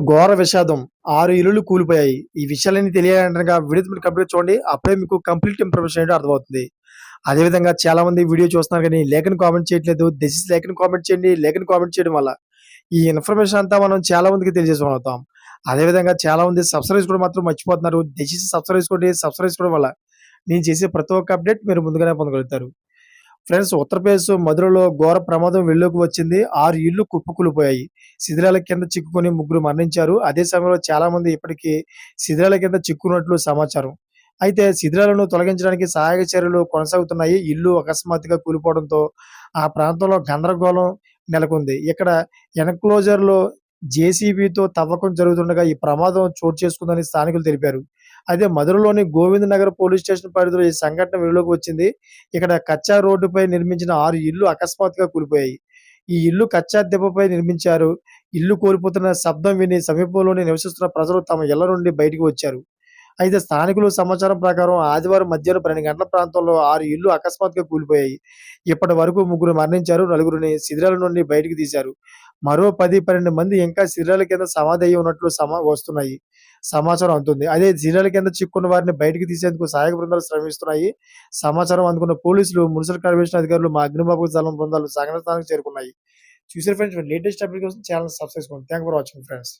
ఘోర విషాదం. 6 ఇల్లులు కూలిపోయాయి. ఈ విషయాలన్నీ తెలియాలంటేగనక వీడియో మీరు కంప్లీట్‌గా చూడండి. అప్పుడే మీకు కంప్లీట్ ఇన్ఫర్మేషన్ ఏంటో అర్థమవుతుంది. అదే విధంగా చాలామంది వీడియో చూస్తున్నారు గానీ, లేఖని కామెంట్ చేయట్లేదు. దయచేసి లేఖని కామెంట్ చేయండి. లేఖని కామెంట్ చేయడం వల్ల ఈ ఇన్ఫర్మేషన్ అంతా మనం చాలా మందికి తెలియజేసుకోగలుగుతాం. అదే విధంగా చాలామంది సబ్స్క్రైబ్ చేసుకోవడం మాత్రం మర్చిపోతున్నారు. దయచేసి సబ్స్క్రైబ్ చేసుకోండి. సబ్స్క్రైబ్ చేసుకోవడం వల్ల నేను చేసే ప్రతి ఒక్క అప్డేట్ మీరు ముందుగానే పొందగలుగుతారు. ఫ్రెండ్స్, ఉత్తరప్రదేశ్ మధురలో ఘోర ప్రమాదం వెలుగులోకి వచ్చింది. 6 ఇళ్లు కుప్పకూలిపోయాయి. శిథిలాల కింద చిక్కుకొని ముగ్గురు మరణించారు. అదే సమయంలో చాలా మంది ఇప్పటికీ శిథిలాల కింద చిక్కుకున్నట్లు సమాచారం. అయితే శిథిలాలను తొలగించడానికి సహాయక చర్యలు కొనసాగుతున్నాయి. ఇల్లు అకస్మాత్తుగా కూలిపోవడంతో ఆ ప్రాంతంలో గందరగోళం నెలకొంది. ఇక్కడ ఎన్‌క్లోజర్‌లో జేసీబీతో తవ్వకం జరుగుతుండగా ఈ ప్రమాదం చోటు చేసుకుందని స్థానికులు తెలిపారు. అయితే మధురలోని గోవింద్ నగర్ పోలీస్ స్టేషన్ పరిధిలో ఈ సంఘటన వెలుగులోకి వచ్చింది. ఇక్కడ కచ్చా రోడ్డుపై నిర్మించిన 6 ఇళ్లు అకస్మాత్తుగా కూలిపోయాయి. ఈ ఇల్లు కచ్చా దిబ్బపై నిర్మించారు. ఇల్లు కూలిపోతున్న శబ్దం విని సమీపంలోనే నివసిస్తున్న ప్రజలు తమ ఇళ్ల నుండి బయటికి వచ్చారు. అయితే స్థానికులు సమాచారం ప్రకారం ఆదివారం మధ్యాహ్నం 12 గంటల ప్రాంతంలో 6 ఇళ్లు అకస్మాత్తుగా కూలిపోయాయి. ఇప్పటి వరకు ముగ్గురు మరణించారు. నలుగురిని శిథిలాల నుండి బయటికి తీశారు. మరో 10, 12 మంది ఇంకా శిథిలాల కింద సమాధి అయ్యి ఉన్నట్లు వస్తున్నాయి. సమాచారం అందుతుంది. అదే శిథిలాల కింద చిక్కుకున్న వారిని బయటికి తీసేందుకు సహాయక బృందాలు శ్రమిస్తున్నాయి. సమాచారం అందుకున్న పోలీసులు, మున్సిపల్ కార్పొరేషన్ అధికారులు, అగ్నిమాపక దళం బృందాలు సంఘటన స్థానానికి చేరుకున్నాయి. చూసారు ఫ్రెండ్స్, లేటెస్ట్ అప్డేట్ కోసం ఛానెల్ సబ్స్క్రైబ్ చేసుకోండి. Thank you for watching friends.